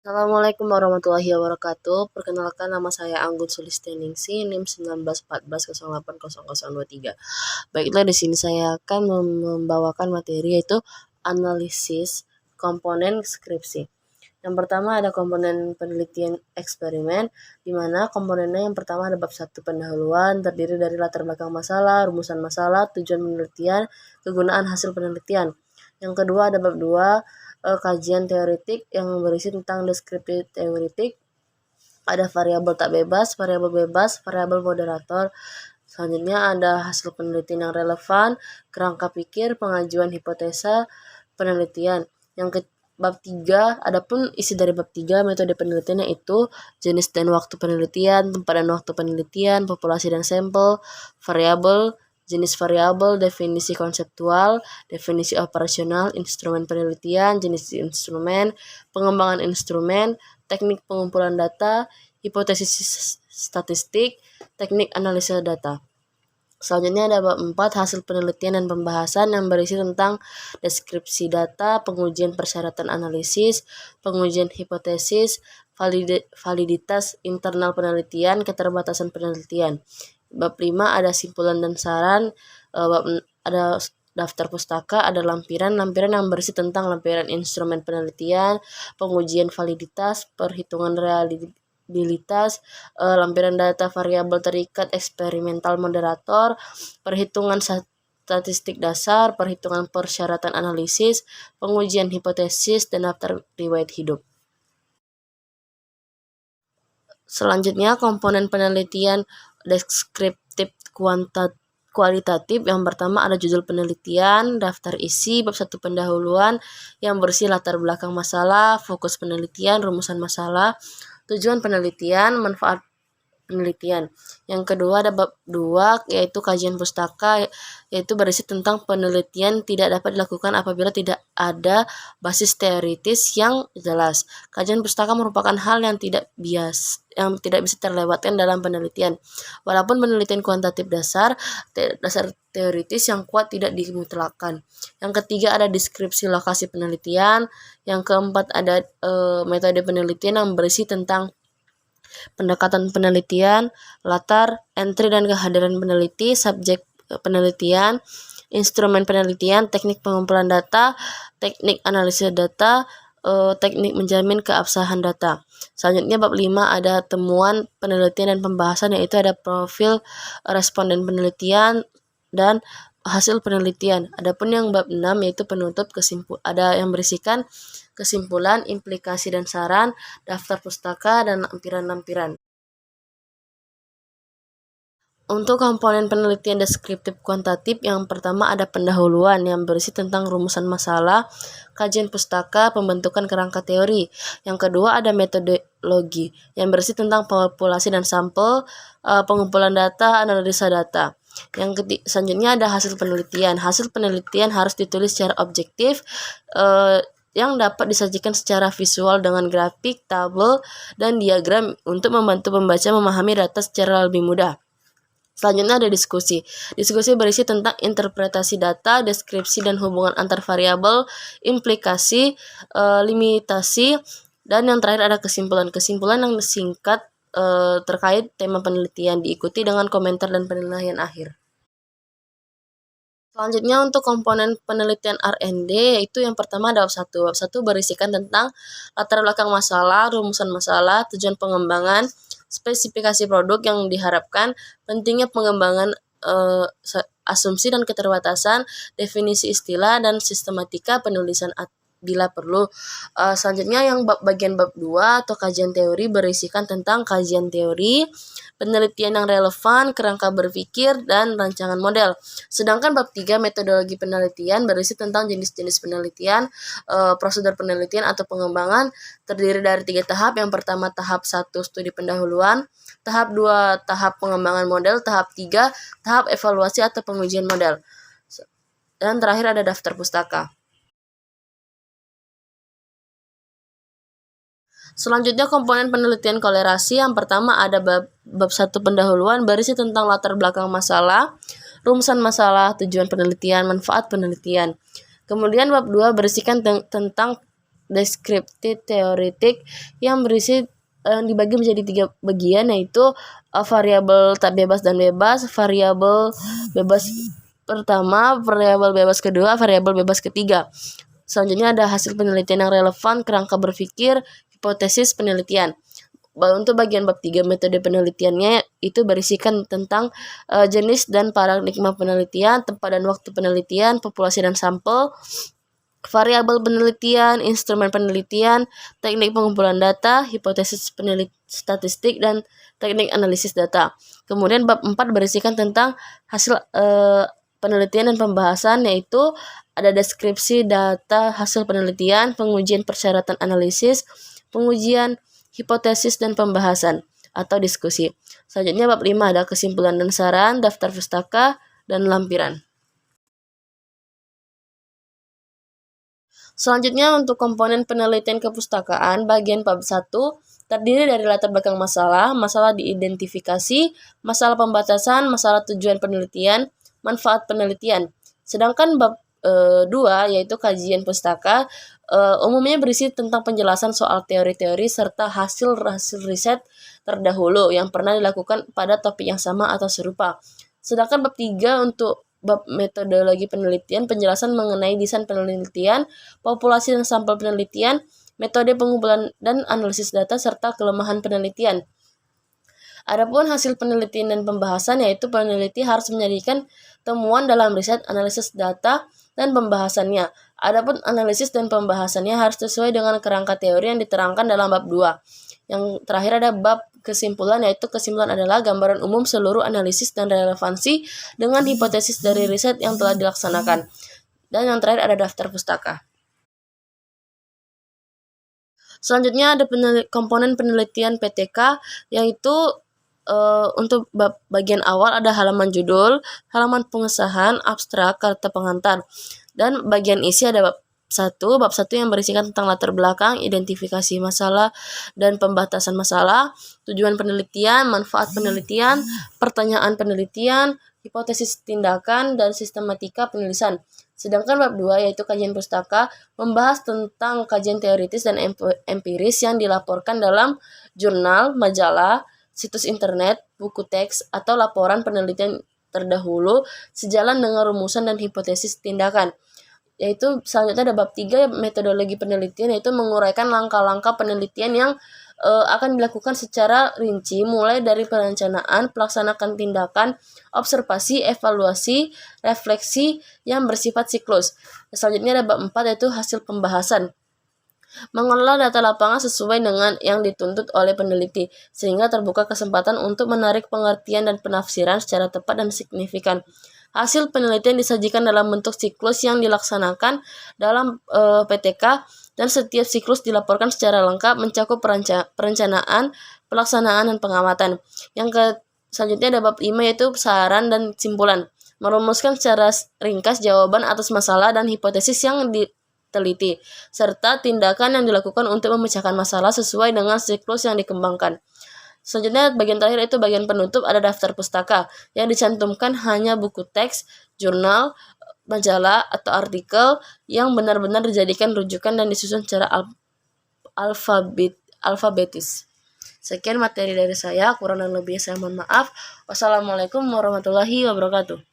Assalamualaikum warahmatullahi wabarakatuh. Perkenalkan, nama saya Anggun Sulistianingsih, NIM 1914080023. Baiklah, di sini saya akan membawakan materi yaitu analisis komponen skripsi. Yang pertama ada komponen penelitian eksperimen, di mana komponennya yang pertama ada bab 1 pendahuluan, terdiri dari latar belakang masalah, rumusan masalah, tujuan penelitian, kegunaan hasil penelitian. Yang kedua ada bab 2 kajian teoretik yang berisi tentang deskripsi teoretik. Ada variabel tak bebas, variabel moderator. Selanjutnya ada hasil penelitian yang relevan, kerangka pikir, pengajuan hipotesa, penelitian. Bab 3, adapun isi dari bab 3 metode penelitiannya itu jenis dan waktu penelitian, tempat dan waktu penelitian, populasi dan sampel, variabel, jenis variabel, definisi konseptual, definisi operasional, instrumen penelitian, jenis instrumen, pengembangan instrumen, teknik pengumpulan data, hipotesis statistik, teknik analisa data. Selanjutnya ada bab 4 hasil penelitian dan pembahasan yang berisi tentang deskripsi data, pengujian persyaratan analisis, pengujian hipotesis, validitas internal penelitian, keterbatasan penelitian. Bab 5 ada simpulan dan saran, ada daftar pustaka, ada lampiran yang berisi tentang lampiran instrumen penelitian, pengujian validitas, perhitungan reliabilitas, lampiran data variabel terikat, eksperimental moderator, perhitungan statistik dasar, perhitungan persyaratan analisis, pengujian hipotesis, dan daftar riwayat hidup. Selanjutnya komponen penelitian deskriptif kualitatif. Yang pertama ada judul penelitian, daftar isi, bab 1 pendahuluan yang berisi latar belakang masalah, fokus penelitian, rumusan masalah, tujuan penelitian, manfaat penelitian. Yang kedua ada bab 2 yaitu kajian pustaka, yaitu berisi tentang penelitian tidak dapat dilakukan apabila tidak ada basis teoritis yang jelas. Kajian pustaka merupakan hal yang tidak bisa terlewatkan dalam penelitian. Walaupun penelitian kuantitatif dasar teoritis yang kuat tidak dimutlakkan. Yang ketiga ada deskripsi lokasi penelitian. Yang keempat ada metode penelitian yang berisi tentang pendekatan penelitian, latar, entry dan kehadiran peneliti, subjek penelitian, instrumen penelitian, teknik pengumpulan data, teknik analisis data, teknik menjamin keabsahan data. Selanjutnya bab 5 ada temuan penelitian dan pembahasan, yaitu ada profil responden penelitian dan hasil penelitian. Adapun yang bab 6 yaitu penutup ada yang berisikan kesimpulan, implikasi dan saran, daftar pustaka, dan lampiran-lampiran. Untuk komponen penelitian deskriptif kuantitatif, yang pertama ada pendahuluan yang berisi tentang rumusan masalah, kajian pustaka, pembentukan kerangka teori. Yang kedua ada metodologi yang berisi tentang populasi dan sampel, pengumpulan data, analisa data. Selanjutnya ada hasil penelitian. Hasil penelitian harus ditulis secara objektif, yang dapat disajikan secara visual dengan grafik, tabel, dan diagram untuk membantu pembaca memahami data secara lebih mudah. Selanjutnya ada diskusi. Diskusi berisi tentang interpretasi data, deskripsi dan hubungan antar variabel, implikasi, limitasi, dan yang terakhir ada kesimpulan. Kesimpulan yang singkat terkait tema penelitian, diikuti dengan komentar dan penilaian akhir. Selanjutnya untuk komponen penelitian R&D, yaitu yang pertama ada bab 1. Bab 1 berisikan tentang latar belakang masalah, rumusan masalah, tujuan pengembangan, spesifikasi produk yang diharapkan, pentingnya pengembangan, asumsi dan keterbatasan, definisi istilah, dan sistematika penulisan bila perlu. Selanjutnya yang bagian bab 2 atau kajian teori berisikan tentang kajian teori, penelitian yang relevan, kerangka berpikir, dan rancangan model. Sedangkan bab 3 metodologi penelitian berisi tentang jenis-jenis penelitian, prosedur penelitian atau pengembangan, terdiri dari 3 tahap. Yang pertama tahap 1 studi pendahuluan, tahap 2 tahap pengembangan model, tahap 3 tahap evaluasi atau pengujian model. Dan terakhir ada daftar pustaka. Selanjutnya komponen penelitian kolerasi. Yang pertama ada bab 1 pendahuluan berisi tentang latar belakang masalah, rumusan masalah, tujuan penelitian, manfaat penelitian. Kemudian bab 2 berisikan tentang deskriptif teoretik yang berisi dibagi menjadi 3 bagian, yaitu variabel tak bebas dan bebas, variabel bebas pertama, variabel bebas kedua, variabel bebas ketiga. Selanjutnya ada hasil penelitian yang relevan, kerangka berpikir, hipotesis penelitian. Untuk bagian bab 3, metode penelitiannya itu berisikan tentang jenis dan paradigma penelitian, tempat dan waktu penelitian, populasi dan sampel, variabel penelitian, instrumen penelitian, teknik pengumpulan data, hipotesis statistik, dan teknik analisis data. Kemudian bab 4 berisikan tentang hasil penelitian dan pembahasan, yaitu ada deskripsi data hasil penelitian, pengujian persyaratan analisis, pengujian hipotesis dan pembahasan atau diskusi. Selanjutnya bab 5 ada kesimpulan dan saran, daftar pustaka, dan lampiran. Selanjutnya untuk komponen penelitian kepustakaan, bagian bab 1 terdiri dari latar belakang masalah, masalah diidentifikasi, masalah pembatasan, masalah tujuan penelitian, manfaat penelitian. Sedangkan bab 2 yaitu kajian pustaka umumnya berisi tentang penjelasan soal teori-teori serta hasil riset terdahulu yang pernah dilakukan pada topik yang sama atau serupa. Sedangkan bab 3 untuk bab metodologi penelitian, penjelasan mengenai desain penelitian, populasi dan sampel penelitian, metode pengumpulan dan analisis data, serta kelemahan penelitian. Adapun hasil penelitian dan pembahasan, yaitu peneliti harus menjadikan temuan dalam riset, analisis data, dan pembahasannya. Adapun analisis dan pembahasannya harus sesuai dengan kerangka teori yang diterangkan dalam bab 2. Yang terakhir ada bab kesimpulan, yaitu kesimpulan adalah gambaran umum seluruh analisis dan relevansi dengan hipotesis dari riset yang telah dilaksanakan. Dan yang terakhir ada daftar pustaka. Selanjutnya ada komponen penelitian PTK, yaitu untuk bagian awal ada halaman judul, halaman pengesahan, abstrak, kata pengantar. Dan bagian isi ada bab 1 yang berisikan tentang latar belakang, identifikasi masalah dan pembatasan masalah, tujuan penelitian, manfaat penelitian, pertanyaan penelitian, hipotesis tindakan, dan sistematika penulisan. Sedangkan bab 2 yaitu kajian pustaka membahas tentang kajian teoritis dan empiris yang dilaporkan dalam jurnal, majalah, situs internet, buku teks, atau laporan penelitian terdahulu sejalan dengan rumusan dan hipotesis tindakan. Yaitu selanjutnya ada bab 3 metodologi penelitian, yaitu menguraikan langkah-langkah penelitian yang akan dilakukan secara rinci mulai dari perencanaan, pelaksanaan tindakan, observasi, evaluasi, refleksi yang bersifat siklus. Selanjutnya ada bab 4 yaitu hasil pembahasan. Mengelola data lapangan sesuai dengan yang dituntut oleh peneliti, sehingga terbuka kesempatan untuk menarik pengertian dan penafsiran secara tepat dan signifikan. Hasil penelitian disajikan dalam bentuk siklus yang dilaksanakan dalam PTK, dan setiap siklus dilaporkan secara lengkap mencakup perencanaan, pelaksanaan, dan pengamatan. Selanjutnya ada bab 5 yaitu saran dan simpulan. Merumuskan secara ringkas jawaban atas masalah dan hipotesis yang diteliti, serta tindakan yang dilakukan untuk memecahkan masalah sesuai dengan siklus yang dikembangkan. Selanjutnya bagian terakhir itu bagian penutup, ada daftar pustaka yang dicantumkan hanya buku teks, jurnal, majalah, atau artikel yang benar-benar dijadikan rujukan dan disusun secara alfabetis. Sekian materi dari saya, kurang dan lebih saya mohon maaf. Wassalamualaikum warahmatullahi wabarakatuh.